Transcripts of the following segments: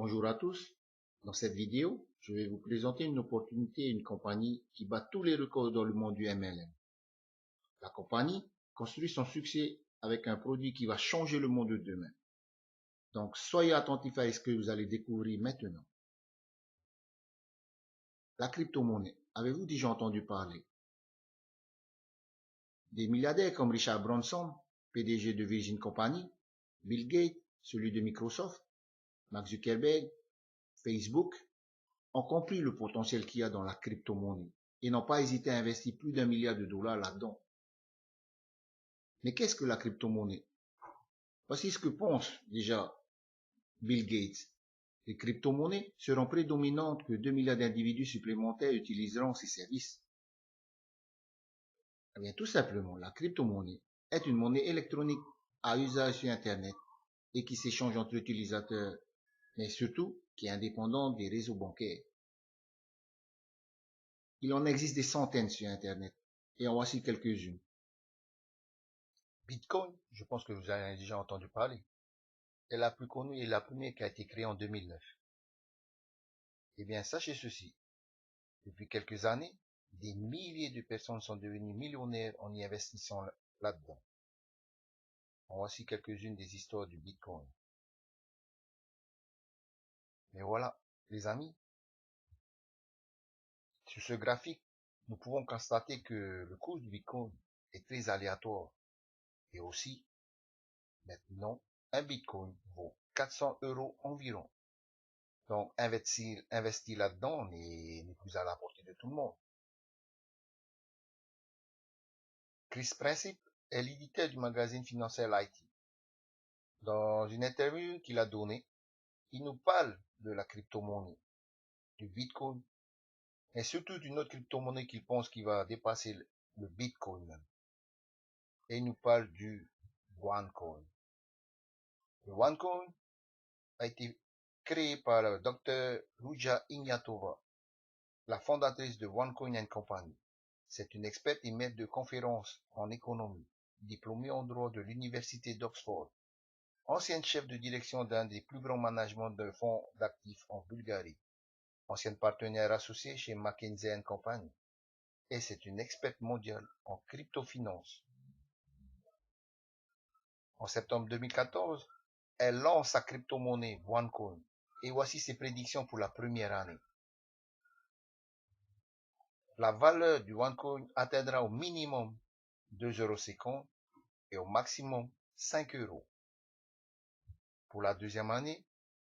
Bonjour à tous. Dans cette vidéo, je vais vous présenter une opportunité et une compagnie qui bat tous les records dans le monde du MLM. La compagnie construit son succès avec un produit qui va changer le monde de demain. Donc, soyez attentifs à ce que vous allez découvrir maintenant. La crypto-monnaie. Avez-vous déjà entendu parler? Des milliardaires comme Richard Branson, PDG de Virgin Company, Bill Gates, celui de Microsoft, Mark Zuckerberg, Facebook, ont compris le potentiel qu'il y a dans la crypto-monnaie et n'ont pas hésité à investir plus d'1 milliard de dollars là-dedans. Mais qu'est-ce que la crypto-monnaie? Voici ce que pense déjà Bill Gates. Les crypto-monnaies seront prédominantes que 2 milliards d'individus supplémentaires utiliseront ces services. Eh bien, tout simplement, la crypto-monnaie est une monnaie électronique à usage sur Internet et qui s'échange entre utilisateurs, mais surtout qui est indépendante des réseaux bancaires. Il en existe des centaines sur Internet, et en voici quelques-unes. Bitcoin, je pense que vous en avez déjà entendu parler, est la plus connue et la première qui a été créée en 2009. Eh bien, sachez ceci, depuis quelques années, des milliers de personnes sont devenues millionnaires en y investissant là-dedans. En voici quelques-unes des histoires du Bitcoin. Mais voilà, les amis, sur ce graphique, nous pouvons constater que le cours du Bitcoin est très aléatoire. Et aussi, maintenant, un Bitcoin vaut 400 € environ. Donc, investir là-dedans n'est plus à la portée de tout le monde. Chris Princip est l'éditeur du magazine financier Light. Dans une interview qu'il a donnée, il nous parle de la crypto-monnaie, du Bitcoin, et surtout d'une autre crypto-monnaie qu'il pense qui va dépasser le Bitcoin même. Et il nous parle du OneCoin. Le OneCoin a été créé par le Dr. Ruja Ignatova, la fondatrice de OneCoin & Company. C'est une experte et maître de conférences en économie, diplômée en droit de l'université d'Oxford, ancienne chef de direction d'un des plus grands managements de fonds d'actifs en Bulgarie, ancienne partenaire associée chez McKinsey & Company, et c'est une experte mondiale en crypto-finance. En septembre 2014, elle lance sa crypto-monnaie OneCoin, et voici ses prédictions pour la première année. La valeur du OneCoin atteindra au minimum 2,50 € et au maximum 5 €. Pour la deuxième année,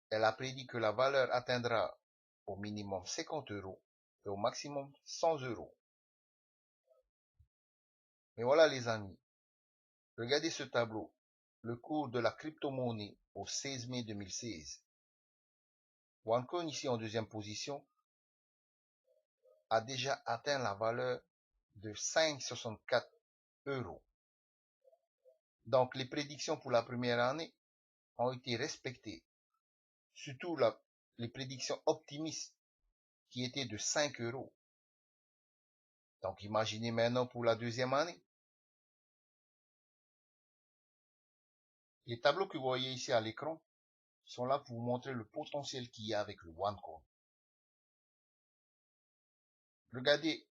elle a prédit que la valeur atteindra au minimum 50 € et au maximum 100 €. Mais voilà les amis, regardez ce tableau, le cours de la crypto-monnaie au 16 mai 2016. OneCoin ici en deuxième position a déjà atteint la valeur de 5,64 €. Donc les prédictions pour la première année ont été respectées, surtout les prédictions optimistes qui étaient de 5 €. Donc imaginez maintenant pour la deuxième année. Les tableaux que vous voyez ici à l'écran sont là pour vous montrer le potentiel qu'il y a avec le OneCoin. Regardez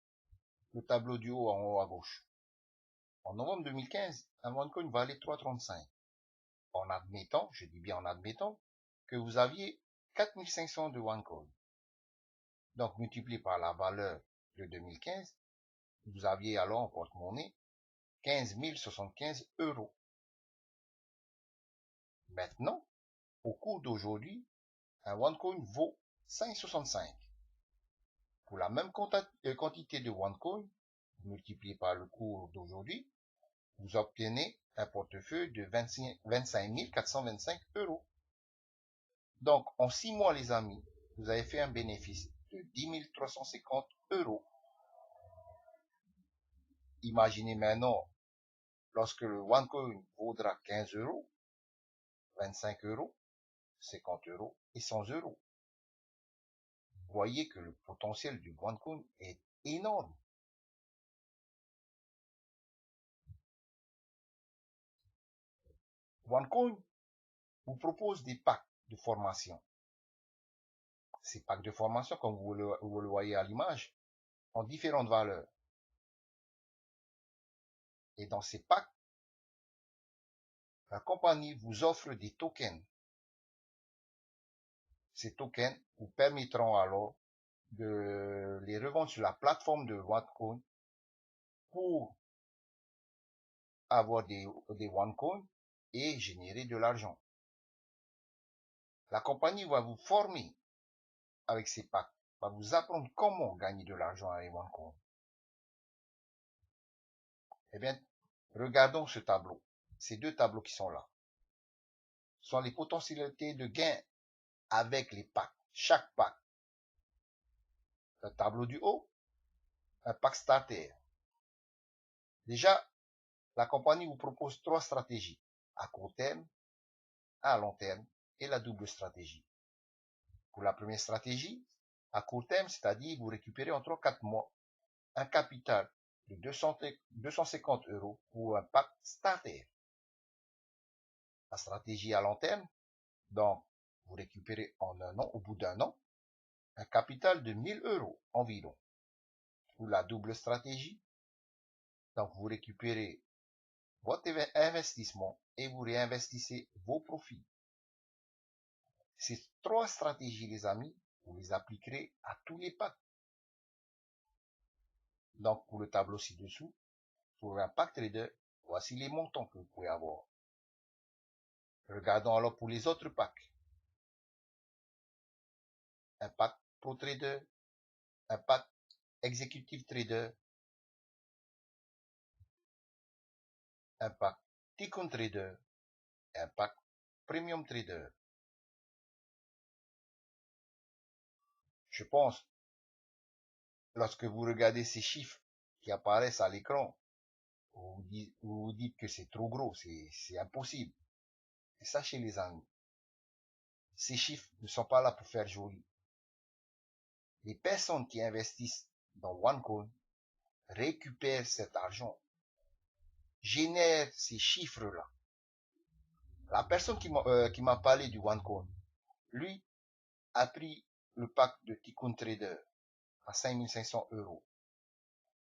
le tableau du haut en haut à gauche. En novembre 2015, un OneCoin valait 3,35. En admettant, je dis bien en admettant, que vous aviez 4500 de OneCoin. Donc multiplié par la valeur de 2015, vous aviez alors en porte-monnaie 15 075 €. Maintenant, au cours d'aujourd'hui, un OneCoin vaut 5,65. Pour la même quantité de OneCoin, multiplié par le cours d'aujourd'hui, vous obtenez un portefeuille de 25 425 €. Donc, en 6 mois, les amis, vous avez fait un bénéfice de 10 350 €. Imaginez maintenant, lorsque le OneCoin vaudra 15 €, 25 €, 50 € et 100 €. Voyez que le potentiel du OneCoin est énorme. OneCoin vous propose des packs de formation Ces packs de formation, comme vous le voyez à l'image, ont différentes valeurs. Et dans ces packs, la compagnie vous offre des tokens. Ces tokens vous permettront alors de les revendre sur la plateforme de OneCoin pour avoir des OneCoin et générer de l'argent. La compagnie va vous former avec ces packs, va vous apprendre comment gagner de l'argent avec OneCoin. Eh bien, regardons ce tableau. Ces deux tableaux qui sont là sont les potentialités de gain avec les packs. Chaque pack. Le tableau du haut, un pack starter. Déjà, la compagnie vous propose 3 stratégies. À court terme, à long terme et la double stratégie. Pour la première stratégie, à court terme, c'est-à-dire vous récupérez en 3-4 mois un capital de 250 € pour un pack starter. La stratégie à long terme, donc vous récupérez en un an, au bout d'un an, un capital de 1000 € environ. Pour la double stratégie, donc vous récupérez votre investissement et vous réinvestissez vos profits. Ces 3 stratégies, les amis, vous les appliquerez à tous les packs. Donc, pour le tableau ci-dessous, pour un pack trader, voici les montants que vous pouvez avoir. Regardons alors pour les autres packs. Un pack Pro Trader, un pack Executive Trader, un pack Tycoon Trader, et un pack Premium Trader. Je pense, lorsque vous regardez ces chiffres qui apparaissent à l'écran, vous vous dites que c'est trop gros, c'est impossible. Et sachez les amis, ces chiffres ne sont pas là pour faire joli. Les personnes qui investissent dans OneCoin récupèrent cet argent, génèrent ces chiffres-là. La personne qui m'a parlé du OneCoin, lui, a pris le pack de Tycoon Trader à 5500 €.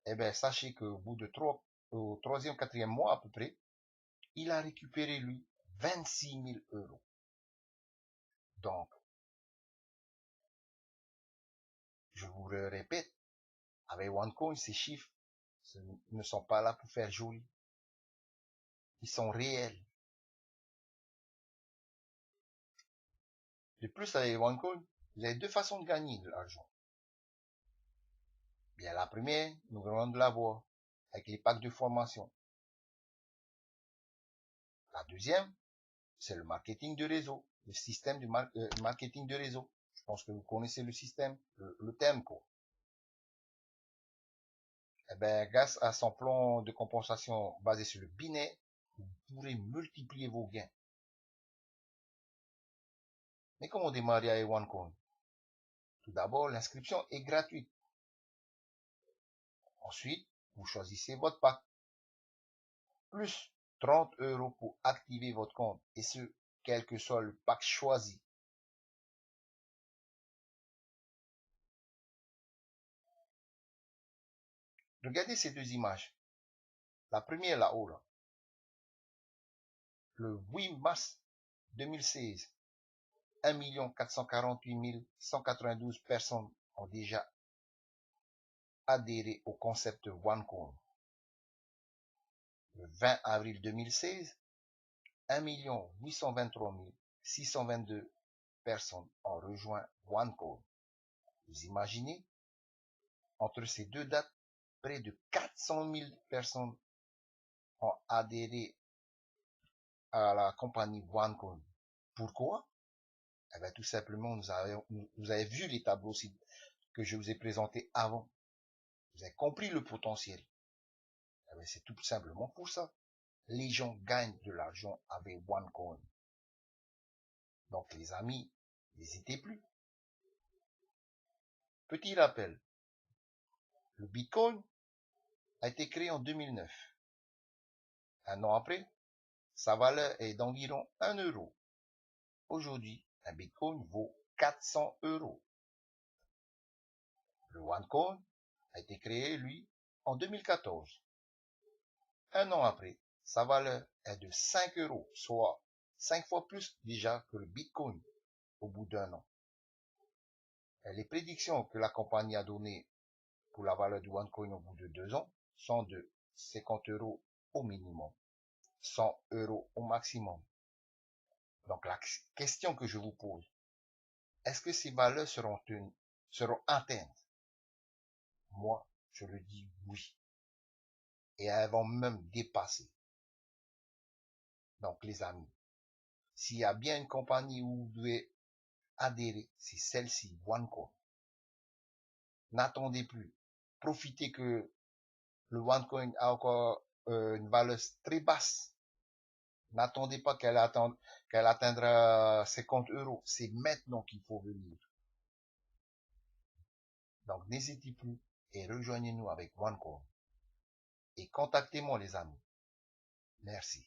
Eh bien, sachez qu'au bout de au 3e, 4e mois à peu près, il a récupéré, lui, 26 000 €. Donc, je vous le répète, avec OneCoin, ces chiffres ne sont pas là pour faire joli. Ils sont réels. De plus, avec OneCoin, vous avez 2 façons de gagner de l'argent. Bien, la première, nous venons de la voir, avec les packs de formation. La deuxième, c'est le marketing de réseau, le système de marketing de réseau. Je pense que vous connaissez le système, le thème, quoi. Eh bien, grâce à son plan de compensation basé sur le binaire, vous pourrez multiplier vos gains. Mais comment démarrer avec OneCoin? Tout d'abord, l'inscription est gratuite. Ensuite, vous choisissez votre pack. Plus 30 € pour activer votre compte. Et ce, quel que soit le pack choisi. Regardez ces deux images. La première là-haut, là. Le 8 mars 2016, 1 448 192 personnes ont déjà adhéré au concept OneCoin. Le 20 avril 2016, 1 823 622 personnes ont rejoint OneCoin. Vous imaginez, entre ces deux dates, près de 400 000 personnes ont adhéré à la compagnie OneCoin. Pourquoi? Eh bien, tout simplement, vous avez vu les tableaux que je vous ai présentés avant. Vous avez compris le potentiel. Eh bien, c'est tout simplement pour ça. Les gens gagnent de l'argent avec OneCoin. Donc, les amis, n'hésitez plus. Petit rappel, le Bitcoin a été créé en 2009. Un an après, sa valeur est d'environ 1 €. Aujourd'hui, un Bitcoin vaut 400 €. OneCoin a été créé, lui, en 2014. Un an après, sa valeur est de 5 euros, soit 5 fois plus déjà que le Bitcoin au bout d'un an. Et les prédictions que la compagnie a données pour la valeur du OneCoin au bout de 2 ans sont de 50 euros au minimum, 100 euros au maximum. Donc la question que je vous pose, est-ce que ces valeurs seront atteintes? Moi, je le dis oui. Et elles vont même dépasser. Donc les amis, s'il y a bien une compagnie où vous devez adhérer, c'est celle-ci, OneCoin. N'attendez plus. Profitez que le OneCoin a encore une valeur très basse. N'attendez pas qu'elle atteindra 50 euros. C'est maintenant qu'il faut venir. Donc n'hésitez plus et rejoignez-nous avec OneCoin. Et contactez-moi les amis. Merci.